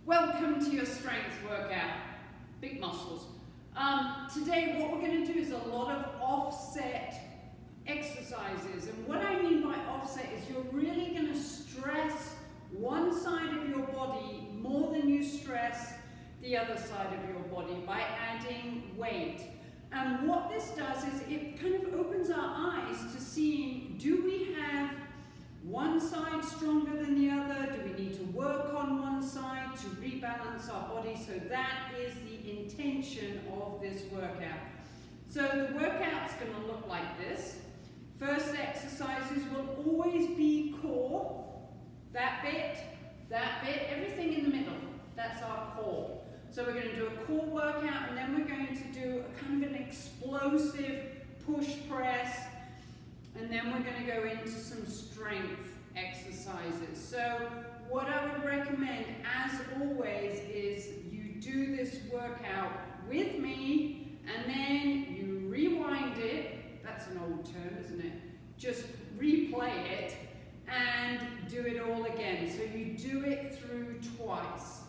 Welcome to your strength workout, big muscles. Today what we're going to do is a lot of offset exercises, and what I mean by offset is you're really going to stress one side of your body more than you stress the other side of your body by adding weight. And what this does is it kind of opens our eyes to seeing, do we have one side stronger than the other? Do we need to work on one side to rebalance our body? So that is the intention of this workout. So the workout's going to look like this. First exercises will always be core. That bit, everything in the middle. That's our core. So we're going to do a core workout, and then we're going to do a kind of an explosive push press, and then we're going to go into some strength exercises. So what I would recommend, as always, is you do this workout with me, and then you rewind it. That's an old term, isn't it? Just replay it and do it all again. So you do it through twice.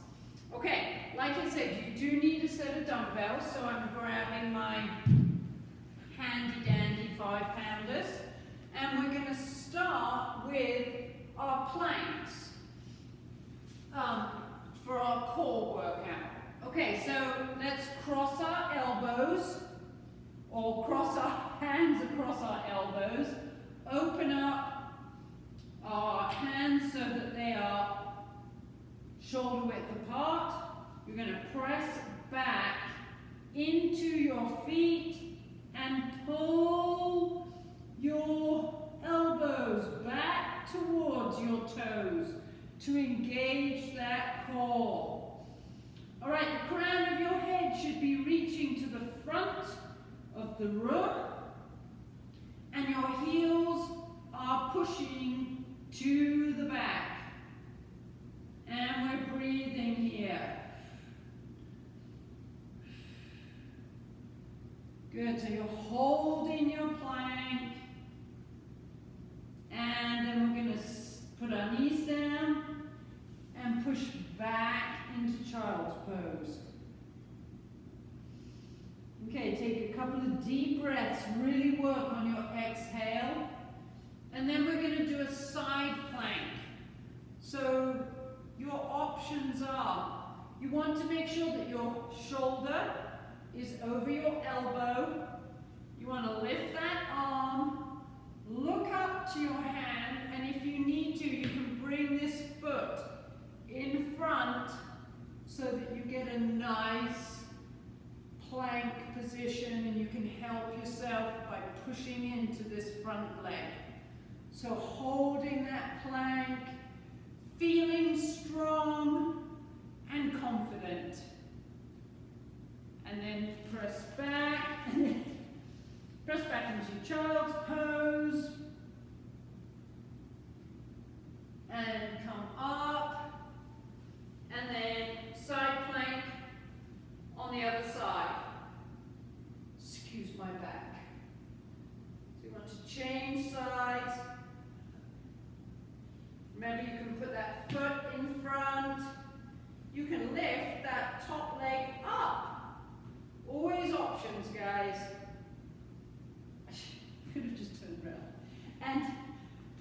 Okay, like I said, you do need a set of dumbbells, so I'm grabbing my handy-dandy 5-pounders, and we're going to start with our planks for our core workout. Okay, so let's cross our elbows, or cross our hands across our elbows, open up our hands so that they are shoulder width apart. You're going to press back into your feet and pull your elbows back towards your toes to engage that core. All right, the crown of your head should be reaching to the front of the room, and your heels are pushing to the back. And we're breathing here. Good, so you're holding your plank, and then we're going to put our knees down and push back into child's pose. Okay, take a couple of deep breaths, really work on your exhale, and then we're going to do a side plank. So your options are, you want to make sure that your shoulder is over your elbow. You want to lift that arm, look up to your hand, and if you need to, you can bring this foot in front so that you get a nice plank position, and you can help yourself by pushing into this front leg. So holding that plank, feeling strong and confident. And then press back, and then press back into child's pose. And come up, and then side plank on the other side. Excuse my back. So you want to change sides. Remember, you can put that foot in front. You can lift that top leg up. Always options, guys. I could have just turned around. And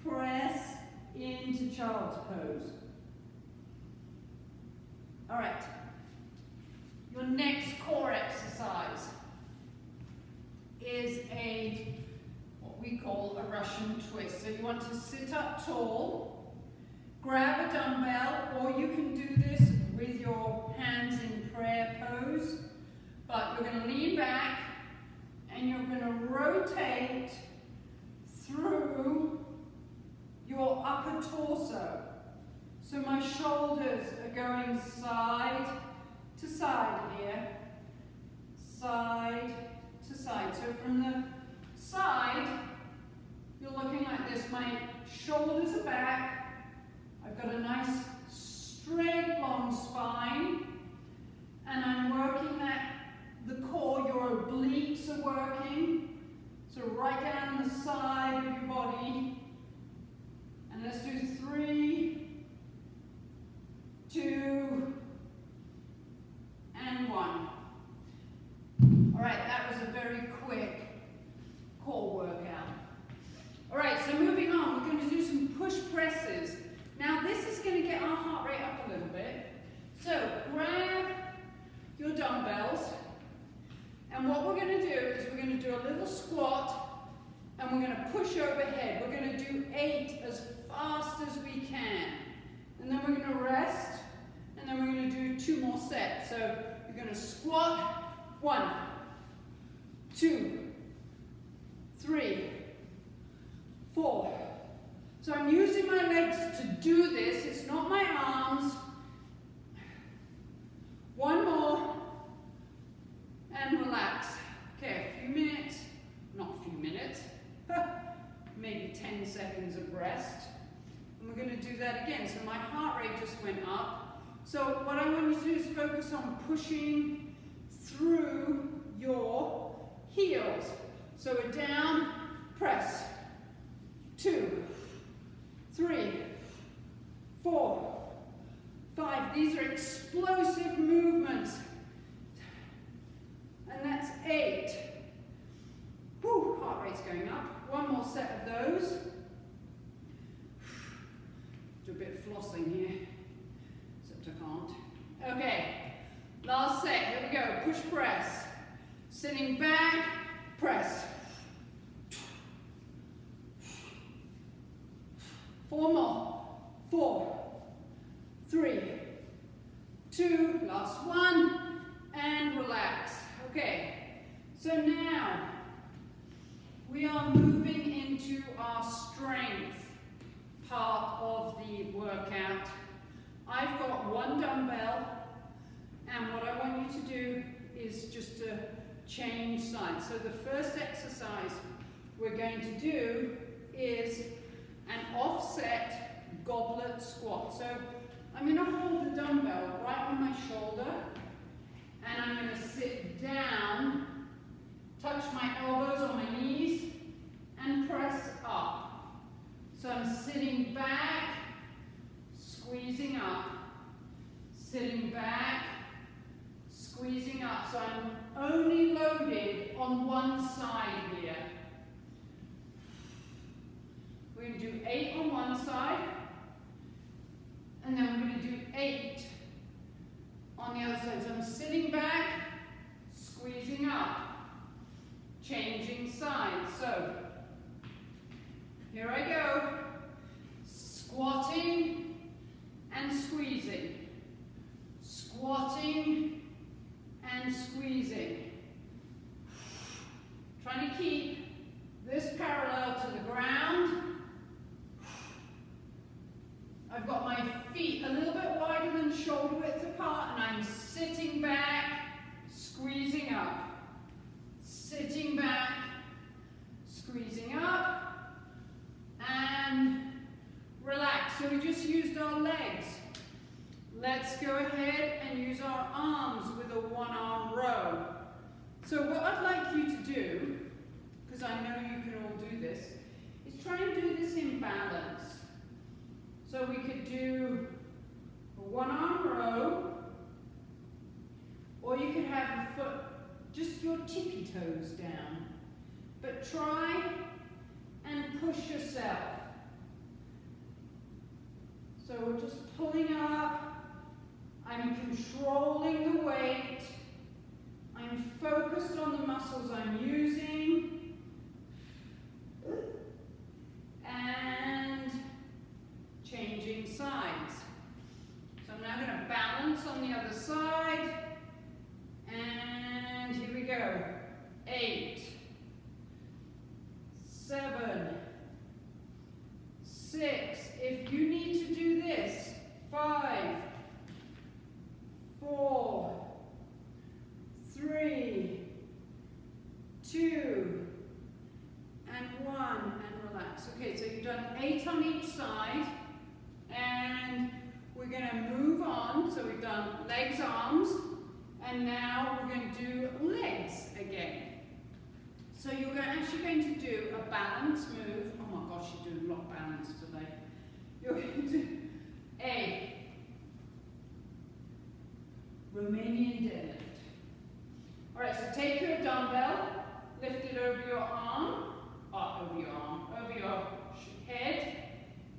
press into child's pose. All right. Your next core exercise is what we call a Russian twist. So you want to sit up tall, grab a dumbbell, or you can do this with your hands in prayer pose. But you're going to lean back, and you're going to rotate through your upper torso. So my shoulders are going side to side here, side to side. So from the side, you're looking like this. My shoulders are back. I've got a nice straight long spine, and I'm working the core. Your obliques are working. So right down the side of your body. And let's do 3, 2, set. So you're going to squat, 1, 2, 3, 4. So I'm using my legs to do this. It's not my arms. 1 more, and relax. Okay, a few minutes, not a few minutes, maybe 10 seconds of rest. And we're going to do that again. So my heart rate just went up. So what I want you to do is focus on pushing through your heels. So we're down, press. 2, 3, 4, 5. These are explosive movements. And that's 8. Whew, heart rate's going up. 1 more set of those. Do a bit of flossing here, except I can't. Okay, last set. Here we go. Push press. Sitting back, press. 4 more. 4, 3, 2, last one, and relax. Okay, so now we are moving into our strength part of the workout. I've got 1 dumbbell, and what I want you to do is just to change sides. So the first exercise we're going to do is an offset goblet squat. So I'm going to hold the dumbbell right on my shoulder, and I'm going to sit down, touch my elbows on my knees, and press up. So I'm sitting back, squeezing up, sitting back, squeezing up. So I'm only loaded on one side here. We're going to do 8 on one side, and then we're going to do 8 on the other side. So I'm sitting back, squeezing up, changing sides. So here I go, squatting and squeezing, squatting and squeezing. Trying to keep this parallel to the ground. I've got my feet a little bit wider than shoulder width apart, and I'm sitting back, squeezing up. Sitting back, squeezing up, and relax. So we just used our legs. Let's go ahead and use our arms with a 1-arm row. So what I'd like you to do, because I know you can all do this, is try and do this in balance. So we could do a 1-arm row, or you could have a foot, just your tippy toes down. But try and push yourself. So we're just pulling up. I'm controlling the weight. I'm focused on the muscles I'm using. And changing sides. So I'm now going to balance on the other side. And here we go. 8, 7, 6. If you need to do this, 5, 4, 3, 2, and 1, and relax. Okay, so you've done 8 on each side, and we're going to move on. So we've done legs, arms, and now we're going to do legs again. So you're actually going to do a balance move. Oh my gosh, you're doing a lot of balance today. You're going to do a Romanian deadlift. All right, so take your dumbbell, lift it over your arm, over your head,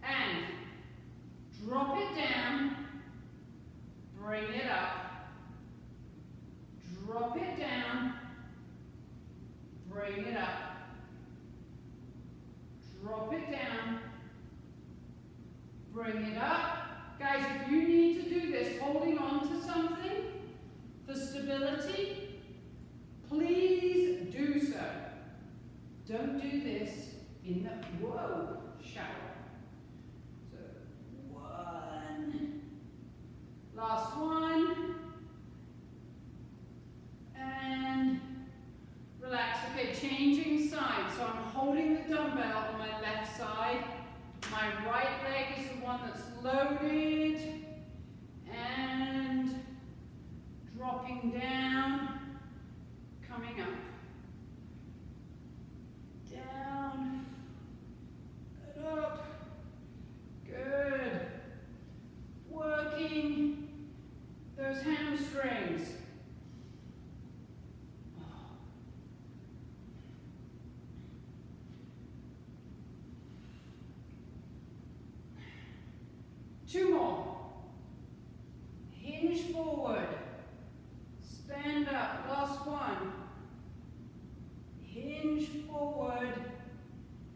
and drop it down, bring it up, drop it down, bring it up, drop it down, bring it up. Guys, if you need to do this holding on to something, in the, whoa, shower. So 1, last one, and relax. Okay, changing sides. So I'm holding the dumbbell on my left side. My right leg is the one that's loaded, and dropping down, coming up. Down and up. Good. Working those hamstrings. 2 more. Hinge forward. Stand up. Last one. Hinge forward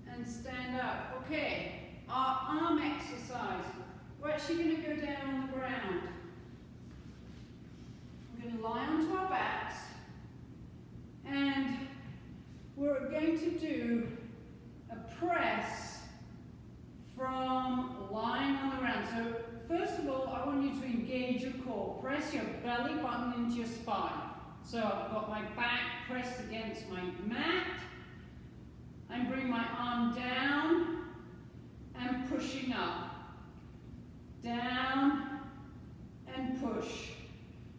and stand up. Okay, our arm exercise. We're actually going to go down on the ground. We're going to lie onto our backs, and we're going to do a press from lying on the ground. So first of all, I want you to engage your core. Press your belly button into your spine. So I've got my back pressed against my mat. I'm bringing my arm down and pushing up. Down and push.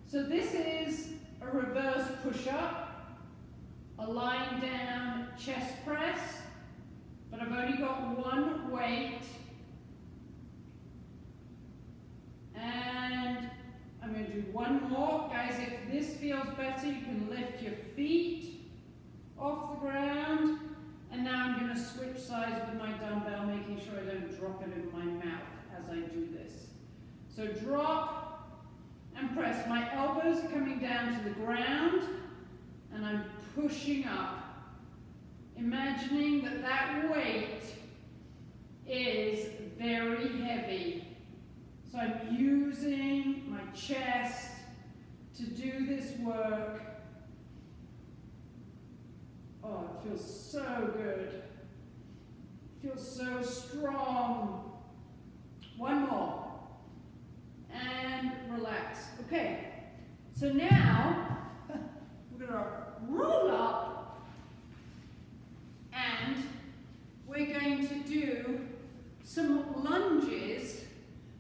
So this is a reverse push-up, a lying down chest press, but I've only got one weight. And I'm going to do one more. Guys, if this feels better, you can lift your feet off the ground. And now I'm going to switch sides with my dumbbell, making sure I don't drop it in my mouth as I do this. So drop and press. My elbows are coming down to the ground, and I'm pushing up. Imagining that that weight is very heavy. So I'm using my chest to do this work. Oh, it feels so good. It feels so strong. One more. And relax. Okay, so now we're going to roll up, and we're going to do some lunges,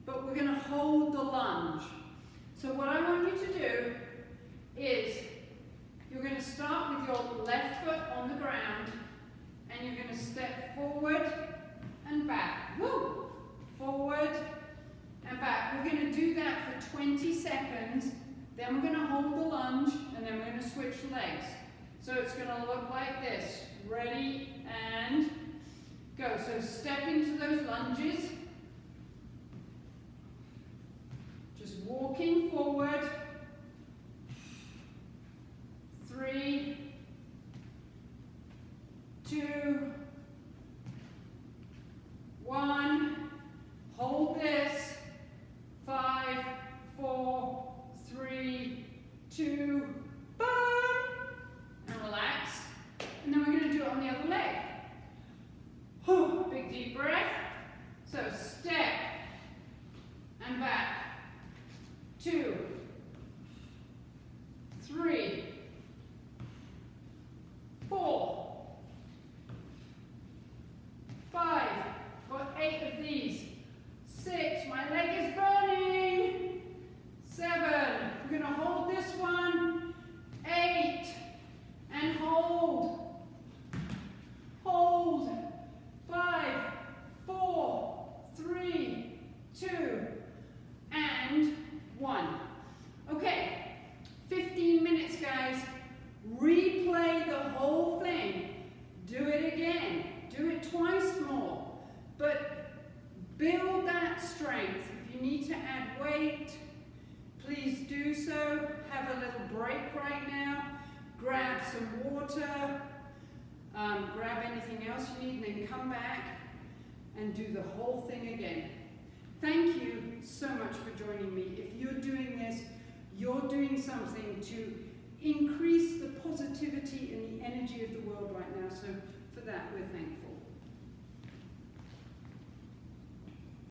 but we're going to hold the lunge. So what I want you to do is you're going to start with your left foot on the ground, and you're going to step forward and back. Woo! Forward and back. We're going to do that for 20 seconds. Then we're going to hold the lunge, and then we're going to switch legs. So it's going to look like this. Ready and go. So step into those lunges. Just walking forward. 3, 2, 1. Hold this. 5, 4, 3, 2, boom. And relax. And then we're going to do it on the other leg. Big deep breath. So step and back. 2, 3, 4, 5. Got 8 of these. 6. My leg is burning. 7. We're going to hold this one. 8. And hold. Hold. 5, 4, 3, 2, and 1. Okay. 15 minutes, guys. Replay the whole thing. Do it again. Do it twice more. But build that strength. If you need to add weight, please do so. Have a little break right now. Grab some water. Grab anything else you need, and then come back and do the whole thing again. Thank you so much for joining me. If you're doing this, you're doing something to increase the positivity and the energy of the world right now. So for that, we're thankful.